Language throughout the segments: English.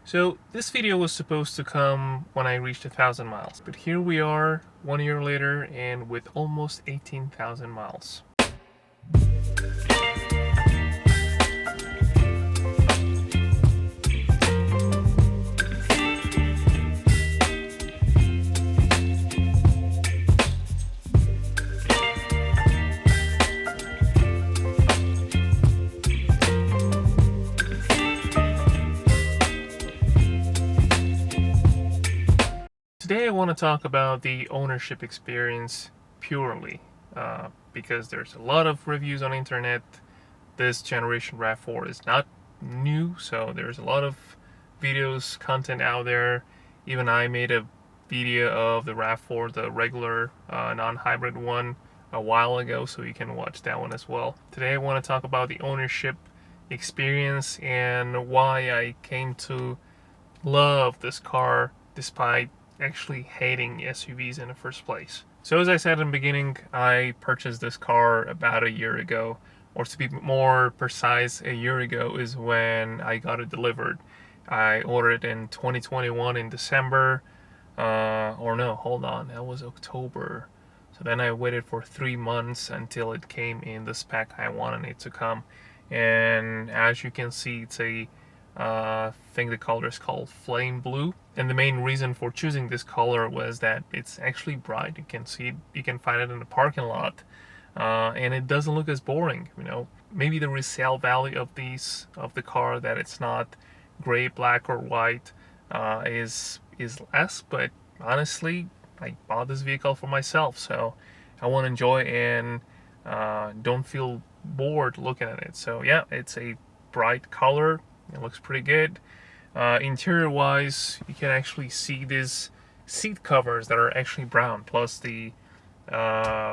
So this video was supposed to come when I reached 1,000 miles, but here we are 1 year later and with almost 18,000 miles. Today I want to talk about the ownership experience purely because there's a lot of reviews on the internet. This generation RAV4 is not new, so there's a lot of videos, content out there. Even I made a video of the RAV4, the regular non-hybrid one, a while ago, so you can watch that one as well. Today I want to talk about the ownership experience and why I came to love this car despite actually hating SUVs in the first place. So as I said in the beginning, I purchased this car about a year ago, or to be more precise, a year ago is when I got it delivered. I ordered it in 2021 in December, or no, hold on, that was October. So then I waited for 3 months until it came in the spec I wanted it to come. And as you can see, it's a I think the color is called flame blue, and the main reason for choosing this color was that it's actually bright. You can see it, you can find it in the parking lot, and it doesn't look as boring. Maybe the resale value of the car, that it's not gray, black, or white, is less. But honestly, I bought this vehicle for myself, so I want to enjoy and don't feel bored looking at it. So yeah, it's a bright color. It looks pretty good. Interior wise, you can actually see these seat covers that are actually brown, plus the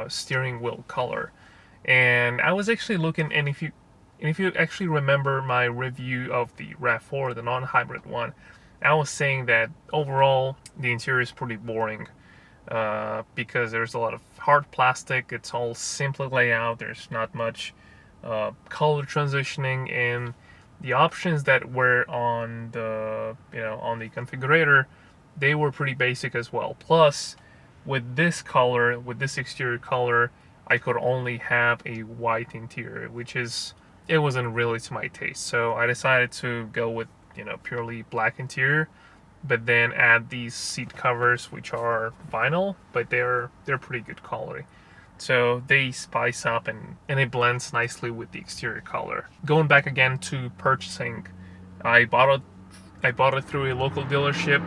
steering wheel color. And I was actually looking, and if you actually remember my review of the RAV4, the non-hybrid one, I was saying that overall the interior is pretty boring because there's a lot of hard plastic. It's all simple layout. There's not much color transitioning, and the options that were on the configurator, they were pretty basic as well. Plus, with this color, with this exterior color, I could only have a white interior, it wasn't really to my taste. So I decided to go with purely black interior, but then add these seat covers, which are vinyl, but they're pretty good quality. So they spice up and it blends nicely with the exterior color. Going back again to purchasing, I bought it through a local dealership,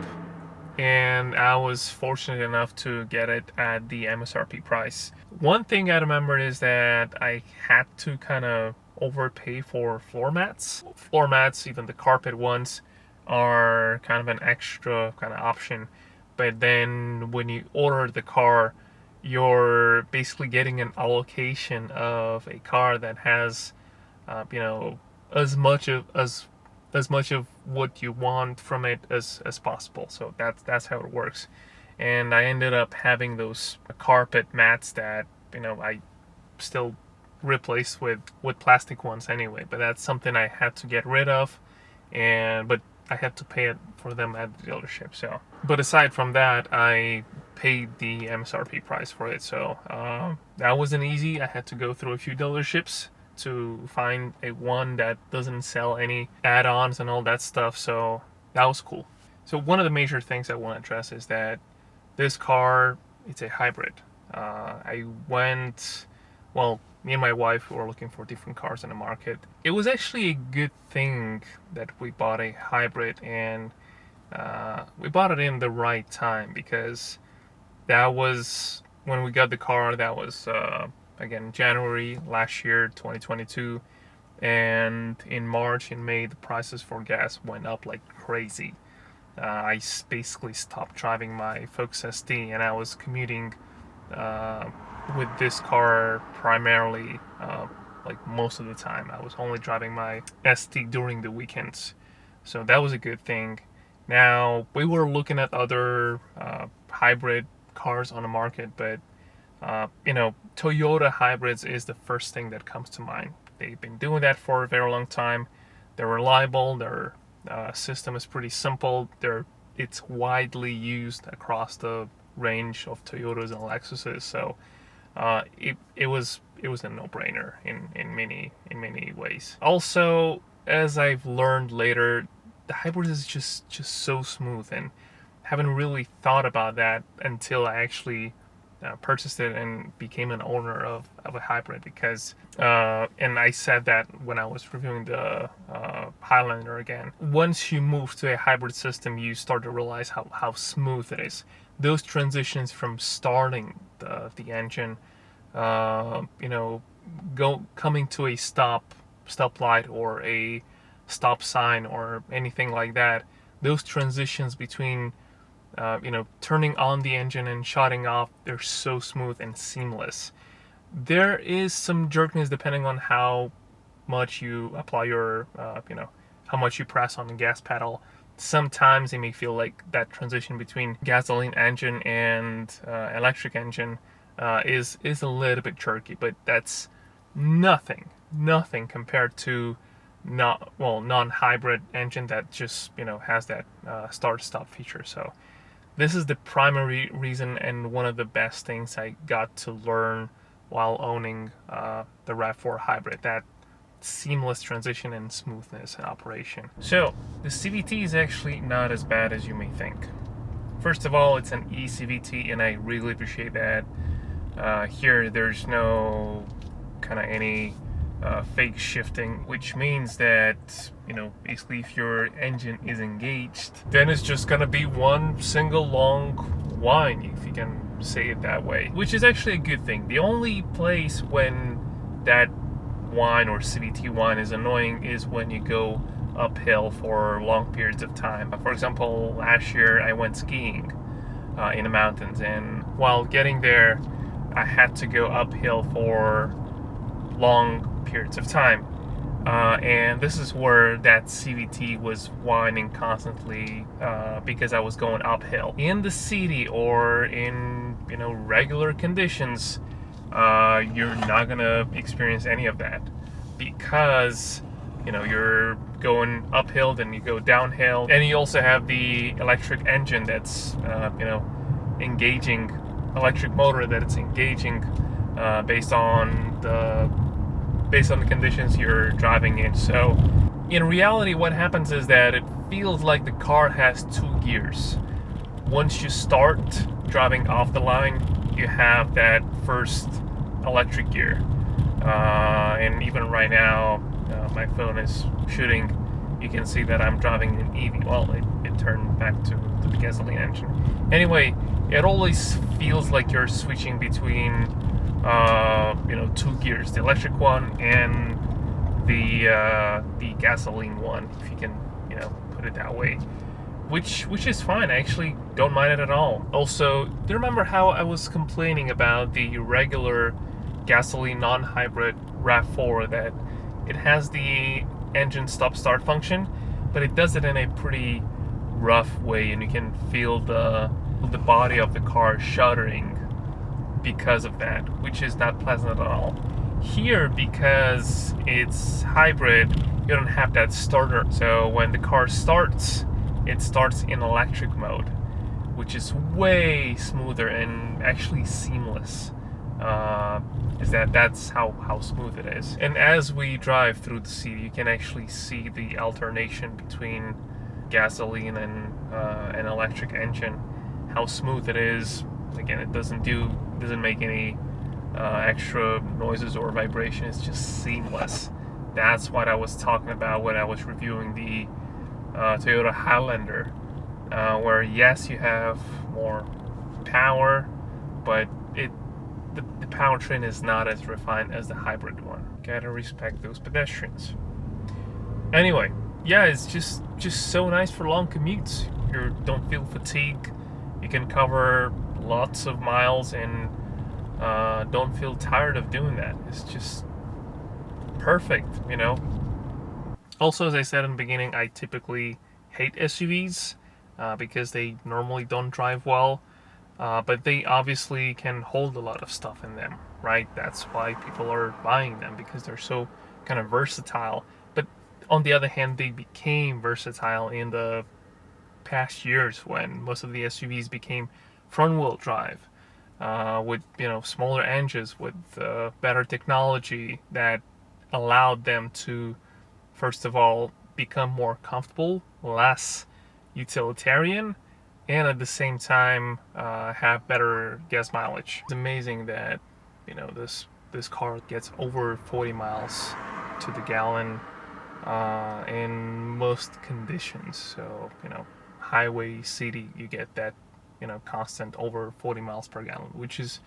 and I was fortunate enough to get it at the MSRP price. One thing I remember is that I had to kind of overpay for floor mats. Floor mats, even the carpet ones, are kind of an extra kind of option. But then when you order the car, you're basically getting an allocation of a car that has as much of what you want from it as possible. So that's how it works. And I ended up having those carpet mats that I still replaced with plastic ones anyway, but that's something I had to get rid of, but I had to pay it for them at the dealership. So, but aside from that, I paid the MSRP price for it. So that wasn't easy. I had to go through a few dealerships to find one that doesn't sell any add-ons and all that stuff. So that was cool. So one of the major things I want to address is that this car, it's a hybrid. Me and my wife were looking for different cars in the market. It was actually a good thing that we bought a hybrid, and we bought it in the right time, because that was when we got the car. That was again January last year, 2022, and in March and May the prices for gas went up like crazy. I basically stopped driving my Focus ST, and I was commuting with this car primarily, like most of the time. I was only driving my ST during the weekends, so that was a good thing. Now, we were looking at other hybrid cars on the market, but Toyota hybrids is the first thing that comes to mind. They've been doing that for a very long time. They're reliable, they're system is pretty simple. It's widely used across the range of Toyotas and Lexuses, so it was a no-brainer in many ways. Also, as I've learned later, the hybrid is just so smooth, and haven't really thought about that until I actually purchased it and became an owner of a hybrid, because and I said that when I was reviewing the Highlander again. Once you move to a hybrid system, you start to realize how smooth it is. Those transitions from starting the engine, coming to a stoplight or a stop sign or anything like that, those transitions between turning on the engine and shutting off, they're so smooth and seamless. There is some jerkiness depending on how much you apply your, how much you press on the gas pedal. Sometimes it may feel like that transition between gasoline engine and electric engine is a little bit jerky, but that's nothing compared to non-hybrid engine that just has that start-stop feature. So this is the primary reason and one of the best things I got to learn while owning the Rav4 Hybrid, that seamless transition and smoothness in operation. So the CVT is actually not as bad as you may think. First of all, it's an E-CVT, and I really appreciate that. Here there's no kind of any fake shifting, which means that basically if your engine is engaged, then it's just gonna be one single long whine, if you can say it that way, which is actually a good thing. The only place when that whine or CVT whine is annoying is when you go uphill for long periods of time. For example, last year I went skiing in the mountains, and while getting there I had to go uphill for long periods of time, and this is where that CVT was whining constantly because I was going uphill. In the city or in regular conditions, you're not gonna experience any of that, because you're going uphill, then you go downhill, and you also have the electric engine that's engaging, electric motor that it's engaging based on the conditions you're driving in. So in reality, what happens is that it feels like the car has two gears. Once you start driving off the line, you have that first electric gear, and even right now my phone is shooting. You can see that I'm driving an EV. Well, it turned back to the gasoline engine. Anyway, it always feels like you're switching between two gears, the electric one and the gasoline one, if you can put it that way, which is fine. I actually don't mind it at all. Also, do you remember how I was complaining about the regular gasoline non-hybrid Rav4, that it has the engine stop-start function, but it does it in a pretty rough way, and you can feel the body of the car shuddering because of that, which is not pleasant at all. Here, because it's hybrid, you don't have that starter, so when the car starts, it starts in electric mode, which is way smoother and actually seamless. That's how smooth it is. And as we drive through the city, you can actually see the alternation between gasoline and an electric engine, how smooth it is. Again, it doesn't make any extra noises or vibration. It's just seamless. That's what I was talking about when I was reviewing the Toyota Highlander, where yes, you have more power, but the powertrain is not as refined as the hybrid one. Gotta respect those pedestrians. Anyway, yeah, it's just so nice for long commutes. You don't feel fatigue. You can cover lots of miles and don't feel tired of doing that. It's just perfect, Also, as I said in the beginning, I typically hate SUVs because they normally don't drive well, but they obviously can hold a lot of stuff in them, right? That's why people are buying them, because they're so kind of versatile. But On the other hand, they became versatile in the past years when most of the SUVs became front-wheel drive, with smaller engines, with better technology that allowed them to, first of all, become more comfortable, less utilitarian, and at the same time have better gas mileage. It's amazing that this car gets over 40 miles to the gallon in most conditions. So highway, city, you get that constant over 40 miles per gallon, which is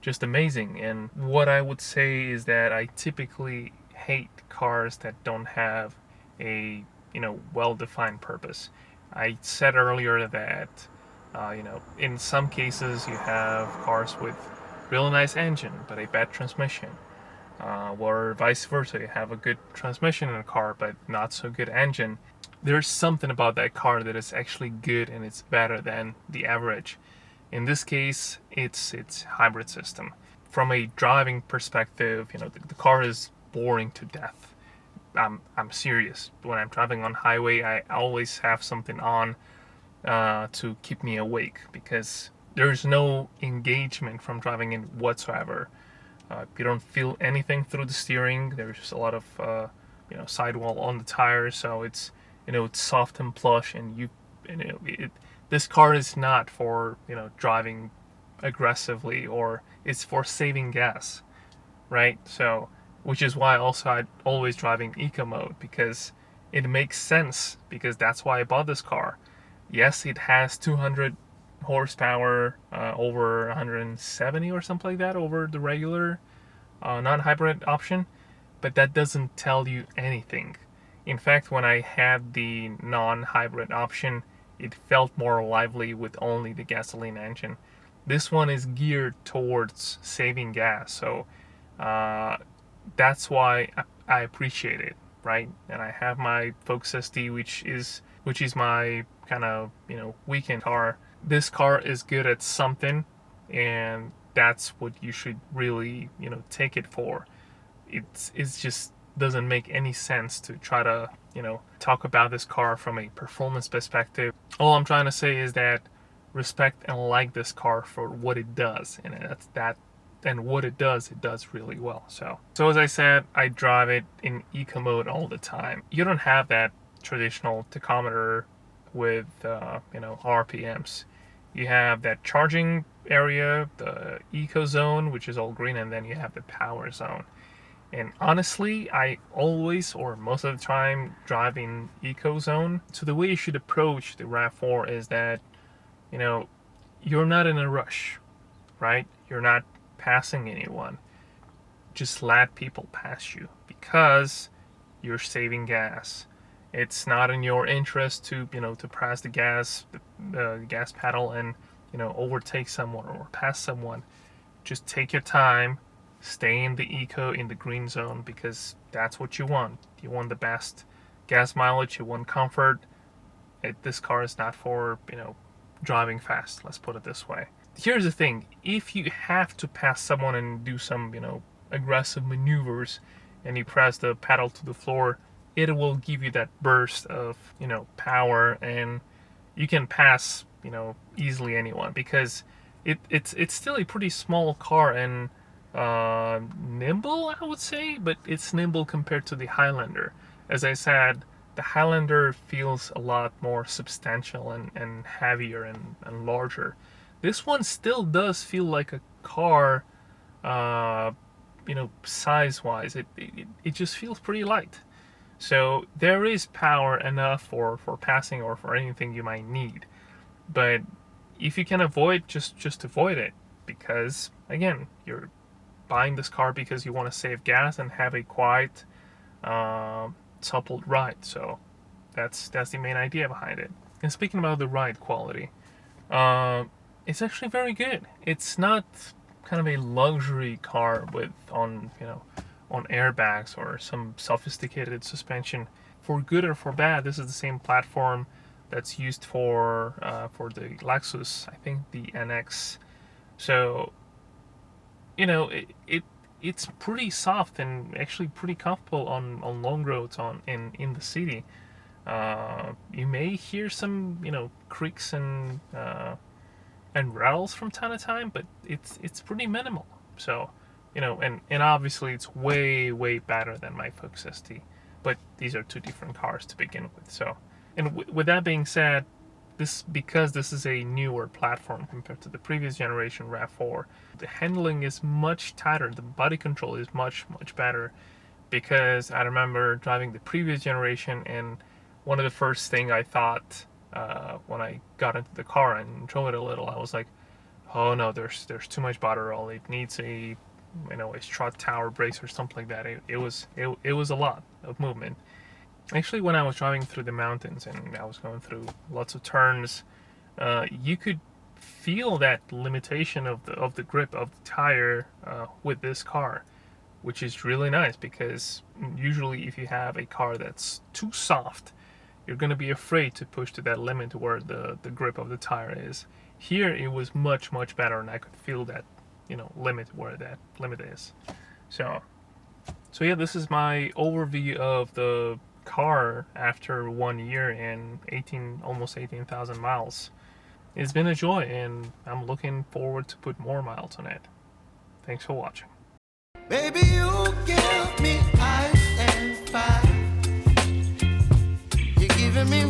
just amazing. And what I would say is that I typically hate cars that don't have a well-defined purpose. I said earlier that in some cases you have cars with really nice engine but a bad transmission, or vice versa. You have a good transmission in a car but not so good engine. There's something about that car that is actually good and it's better than the average. In this case, it's hybrid system. From a driving perspective, the car is boring to death. I'm serious. When I'm driving on highway, I always have something on to keep me awake, because there's no engagement from driving in whatsoever. You don't feel anything through the steering. There's just a lot of sidewall on the tires, so it's it's soft and plush, and this car is not for driving aggressively, or it's for saving gas, right? So, which is why also I always driving eco mode, because it makes sense, because that's why I bought this car. Yes, it has 200 horsepower, over 170 or something like that over the regular non-hybrid option, but that doesn't tell you anything. In fact, when I had the non-hybrid option, it felt more lively with only the gasoline engine. This one is geared towards saving gas, so that's why I appreciate it, right? And I have my Focus ST, which is my kind of weekend car. This car is good at something, and that's what you should really take it for. It's just doesn't make any sense to try to talk about this car from a performance perspective. All I'm trying to say is that respect and like this car for what it does, and that's that. And what it does really well. So as I said, I drive it in eco mode all the time. You don't have that traditional tachometer with RPMs. You have that charging area, the eco zone, which is all green, and then you have the power zone. And honestly, I always, or most of the time, drive in eco zone. So the way you should approach the RAV4 is that you're not in a rush, right? You're not passing anyone. Just let people pass you, because you're saving gas. It's not in your interest to to press the gas pedal and overtake someone or pass someone. Just take your time, stay in the green zone, because that's what you want. You want the best gas mileage, you want comfort. This car is not for driving fast, let's put it this way. Here's the thing: if you have to pass someone and do some aggressive maneuvers, and you press the pedal to the floor, it will give you that burst of power, and you can pass easily anyone, because it's still a pretty small car and nimble, I would say, but it's nimble compared to the Highlander. As I said, the Highlander feels a lot more substantial and heavier and larger. This one still does feel like a car, size-wise. It just feels pretty light. So there is power enough for passing or for anything you might need. But if you can avoid, just avoid it. Because, again, you're buying this car because you want to save gas and have a quiet, supple ride. So that's the main idea behind it. And speaking about the ride quality, it's actually very good. It's not kind of a luxury car on airbags or some sophisticated suspension. For good or for bad, this is the same platform that's used for the Lexus, I think the NX. So it's pretty soft and actually pretty comfortable on long roads in the city. You may hear some, creaks and rattles from time to time, but it's pretty minimal. So, and obviously it's way better than my Focus ST. But these are two different cars to begin with. So, and with that being said, because this is a newer platform compared to the previous generation Rav4, the handling is much tighter. The body control is much better. Because I remember driving the previous generation, and one of the first thing I thought when I got into the car and drove it a little, I was like, oh no, there's too much body roll. It needs a strut tower brace or something like that. It was a lot of movement. Actually, when I was driving through the mountains and I was going through lots of turns, you could feel that limitation of the grip of the tire with this car, which is really nice, because usually if you have a car that's too soft, you're going to be afraid to push to that limit where the grip of the tire is. Here it was much better, and I could feel that limit where that limit is. So yeah, this is my overview of the car after 1 year and almost 18,000 miles. It's been a joy, and I'm looking forward to put more miles on it. Thanks for watching. Baby, you give me ice and fire. You're giving me